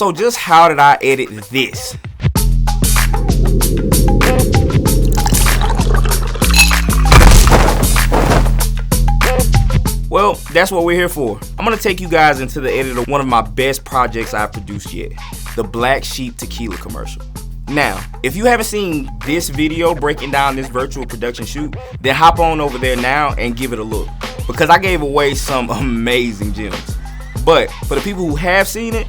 So just how did I edit this? Well, that's what we're here for. I'm gonna take you guys into the edit of one of my best projects I've produced yet, the Black Sheep Tequila commercial. Now, if you haven't seen this video breaking down this virtual production shoot, then hop on over there now and give it a look, because I gave away some amazing gems. But for the people who have seen it,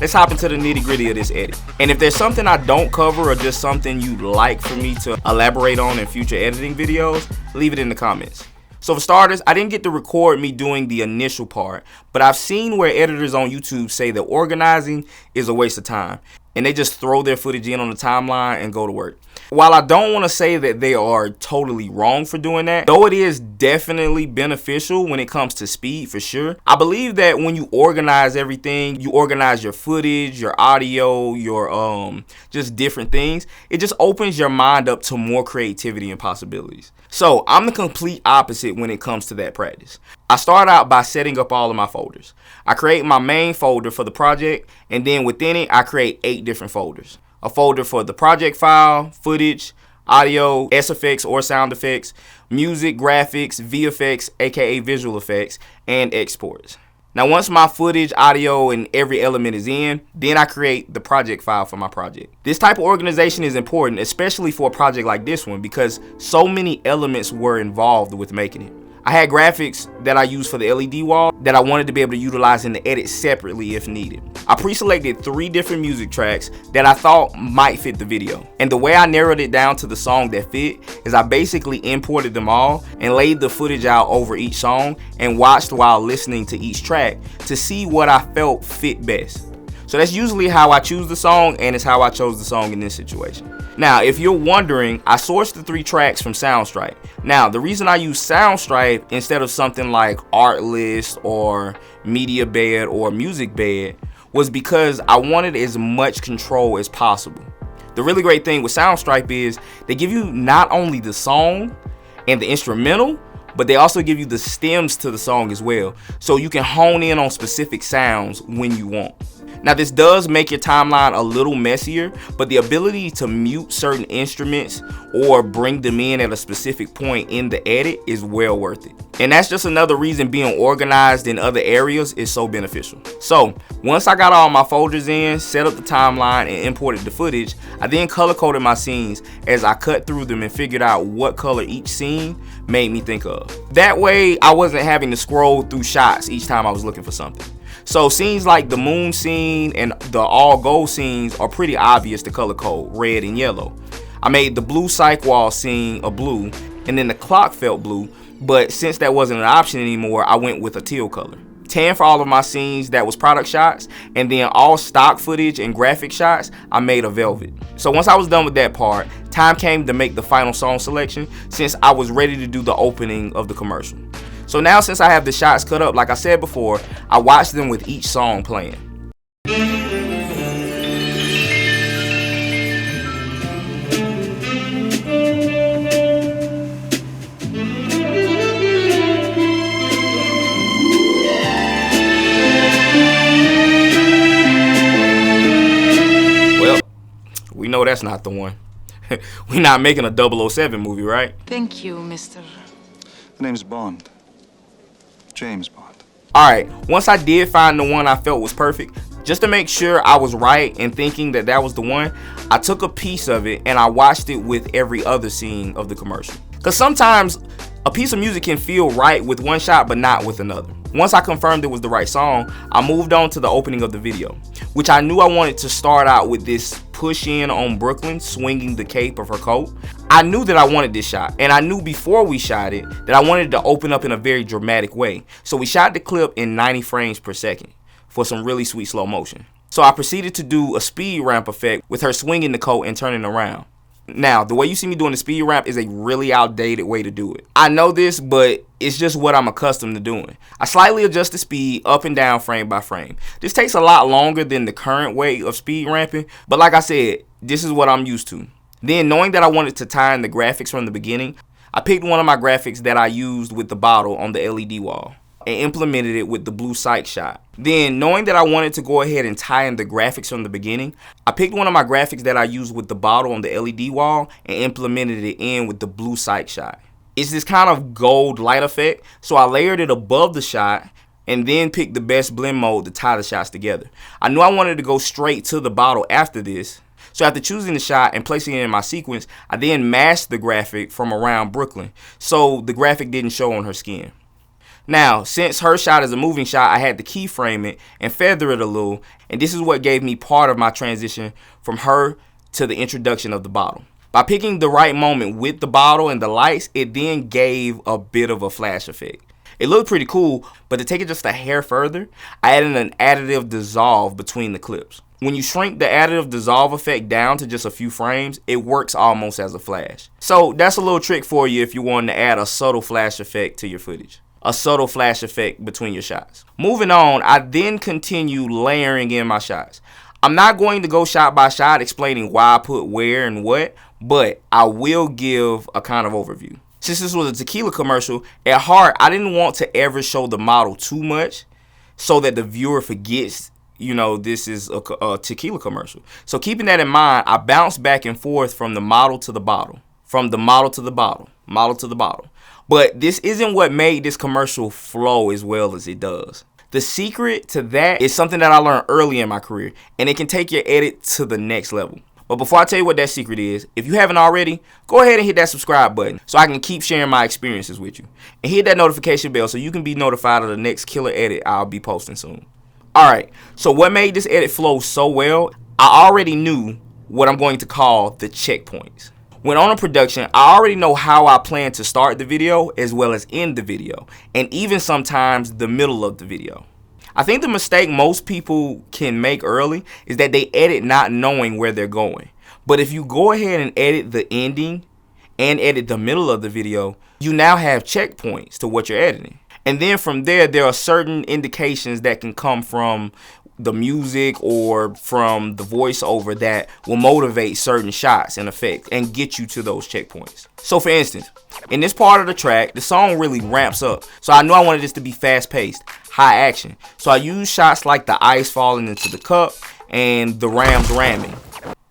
let's hop into the nitty-gritty of this edit. And if there's something I don't cover or just something you'd like for me to elaborate on in future editing videos, leave it in the comments. So for starters, I didn't get to record me doing the initial part, but I've seen where editors on YouTube say that organizing is a waste of time, and they just throw their footage in on the timeline and go to work. While I don't want to say that they are totally wrong for doing that, though it is definitely beneficial when it comes to speed for sure, I believe that when you organize everything, you organize your footage, your audio, your just different things, it just opens your mind up to more creativity and possibilities. So I'm the complete opposite when it comes to that practice. I start out by setting up all of my folders. I create my main folder for the project, and then within it I create 8 different folders. A folder for the project file, footage, audio, SFX or sound effects, music, graphics, VFX, aka visual effects, and exports. Now once my footage, audio, and every element is in, then I create the project file for my project. This type of organization is important, especially for a project like this one, because so many elements were involved with making it. I had graphics that I used for the LED wall that I wanted to be able to utilize in the edit separately if needed. I pre-selected 3 different music tracks that I thought might fit the video. And the way I narrowed it down to the song that fit is I basically imported them all and laid the footage out over each song and watched while listening to each track to see what I felt fit best. So that's usually how I choose the song, and it's how I chose the song in this situation. Now, if you're wondering, I sourced the 3 tracks from Soundstripe. Now, the reason I use Soundstripe instead of something like Artlist or MediaBed or MusicBed was because I wanted as much control as possible. The really great thing with Soundstripe is they give you not only the song and the instrumental, but they also give you the stems to the song as well, so you can hone in on specific sounds when you want. Now this does make your timeline a little messier, but the ability to mute certain instruments or bring them in at a specific point in the edit is well worth it. And that's just another reason being organized in other areas is so beneficial. So once I got all my folders in, set up the timeline, and imported the footage, I then color coded my scenes as I cut through them and figured out what color each scene made me think of. That way I wasn't having to scroll through shots each time I was looking for something. So scenes like the moon scene and the all gold scenes are pretty obvious to color code, red and yellow. I made the blue psych wall scene a blue, and then the clock felt blue, but since that wasn't an option anymore, I went with a teal color. Tan for all of my scenes that was product shots, and then all stock footage and graphic shots I made a velvet. So once I was done with that part, time came to make the final song selection since I was ready to do the opening of the commercial. So now since I have the shots cut up, like I said before, I watch them with each song playing. Well, we know that's not the one. We're not making a 007 movie, right? Thank you, Mr. The name's Bond. James Bond. Alright, once I did find the one I felt was perfect, just to make sure I was right in thinking that that was the one, I took a piece of it and I watched it with every other scene of the commercial. Because sometimes a piece of music can feel right with one shot but not with another. Once I confirmed it was the right song, I moved on to the opening of the video, which I knew I wanted to start out with this push in on Brooklyn swinging the cape of her coat. I knew that I wanted this shot, and I knew before we shot it that I wanted it to open up in a very dramatic way. So we shot the clip in 90 frames per second for some really sweet slow motion. So I proceeded to do a speed ramp effect with her swinging the coat and turning around. Now, the way you see me doing the speed ramp is a really outdated way to do it. I know this, but it's just what I'm accustomed to doing. I slightly adjust the speed up and down frame by frame. This takes a lot longer than the current way of speed ramping, but like I said, this is what I'm used to. Then, knowing that I wanted to tie in the graphics from the beginning, I picked one of my graphics that I used with the bottle on the LED wall. and implemented it with the blue psych shot. Then, knowing that I wanted to go ahead and tie in the graphics from the beginning, I picked one of my graphics that I used with the bottle on the LED wall and implemented it in with the blue psych shot. It's this kind of gold light effect, so I layered it above the shot and then picked the best blend mode to tie the shots together. I knew I wanted to go straight to the bottle after this, so after choosing the shot and placing it in my sequence, I then masked the graphic from around Brooklyn, so the graphic didn't show on her skin. Now, since her shot is a moving shot, I had to keyframe it and feather it a little, and this is what gave me part of my transition from her to the introduction of the bottle. By picking the right moment with the bottle and the lights, it then gave a bit of a flash effect. It looked pretty cool, but to take it just a hair further, I added an additive dissolve between the clips. When you shrink the additive dissolve effect down to just a few frames, it works almost as a flash. So that's a little trick for you if you want to add a subtle flash effect to your footage. A subtle flash effect between your shots. Moving on, I then continue layering in my shots. I'm not going to go shot by shot explaining why I put where and what, but I will give a kind of overview. Since this was a tequila commercial, at heart, I didn't want to ever show the model too much so that the viewer forgets, this is a tequila commercial. So keeping that in mind, I bounced back and forth from the model to the bottle, from the model to the bottle, model to the bottle. But this isn't what made this commercial flow as well as it does. The secret to that is something that I learned early in my career, and it can take your edit to the next level. But before I tell you what that secret is, if you haven't already, go ahead and hit that subscribe button so I can keep sharing my experiences with you. And hit that notification bell so you can be notified of the next killer edit I'll be posting soon. Alright, so what made this edit flow so well, I already knew what I'm going to call the checkpoints. When on a production, I already know how I plan to start the video as well as end the video, and even sometimes the middle of the video. I think the mistake most people can make early is that they edit not knowing where they're going. But if you go ahead and edit the ending and edit the middle of the video, you now have checkpoints to what you're editing. And then from there are certain indications that can come from the music or from the voiceover that will motivate certain shots and effects and get you to those checkpoints. So for instance, in this part of the track, the song really ramps up. So I knew I wanted this to be fast paced, high action. So I used shots like the ice falling into the cup and the Rams ramming.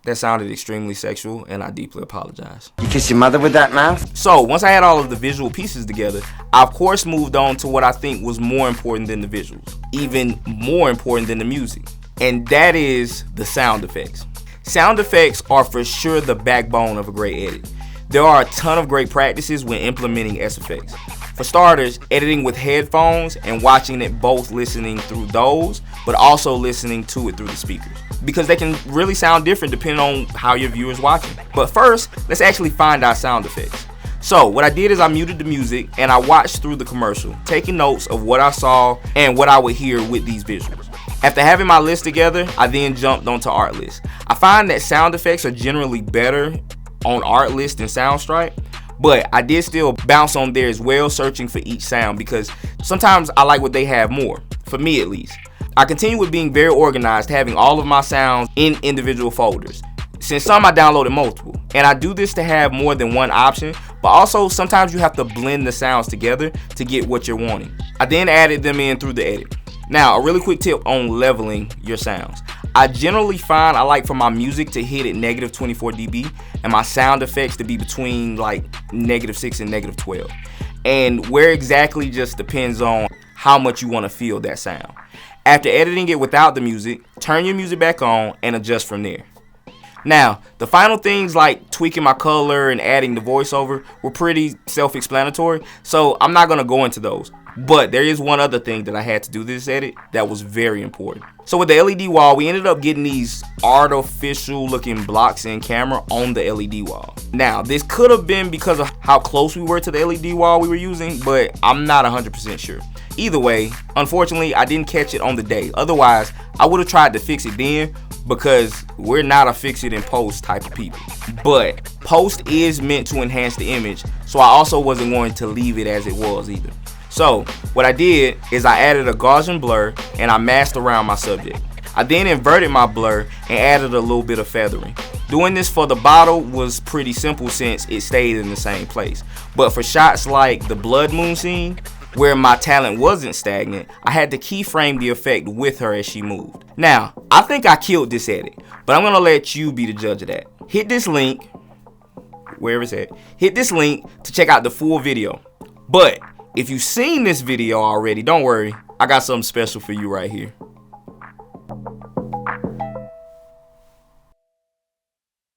That sounded extremely sexual, and I deeply apologize. You kiss your mother with that mouth? So, once I had all of the visual pieces together, I of course moved on to what I think was more important than the visuals. Even more important than the music. And that is the sound effects. Sound effects are for sure the backbone of a great edit. There are a ton of great practices when implementing S-effects. For starters, editing with headphones and watching it both listening through those, but also listening to it through the speakers. Because they can really sound different depending on how your viewer's watching. But first, let's actually find our sound effects. So what I did is I muted the music and I watched through the commercial, taking notes of what I saw and what I would hear with these visuals. After having my list together, I then jumped onto art list. I find that sound effects are generally better on art list than Soundstripe, but I did still bounce on there as well, searching for each sound because sometimes I like what they have more, for me at least. I continue with being very organized, having all of my sounds in individual folders. Since some I downloaded multiple, and I do this to have more than one option, but also sometimes you have to blend the sounds together to get what you're wanting. I then added them in through the edit. Now, a really quick tip on leveling your sounds. I generally find I like for my music to hit at -24 dB and my sound effects to be between like -6 and -12. And where exactly just depends on how much you want to feel that sound. After editing it without the music, turn your music back on and adjust from there. Now, the final things like tweaking my color and adding the voiceover were pretty self-explanatory, so I'm not going to go into those. But there is one other thing that I had to do this edit that was very important. So with the LED wall, we ended up getting these artificial looking blocks in camera on the LED wall. Now, this could have been because of how close we were to the LED wall we were using, but I'm not 100% sure. Either way, unfortunately, I didn't catch it on the day. Otherwise, I would have tried to fix it then, because we're not a fix it in post type of people. But post is meant to enhance the image, so I also wasn't going to leave it as it was either. So what I did is I added a Gaussian blur and I masked around my subject. I then inverted my blur and added a little bit of feathering. Doing this for the bottle was pretty simple since it stayed in the same place. But for shots like the blood moon scene, where my talent wasn't stagnant, I had to keyframe the effect with her as she moved. Now, I think I killed this edit, but I'm gonna let you be the judge of that. Hit this link, wherever it's at, hit this link to check out the full video. But if you've seen this video already, don't worry, I got something special for you right here.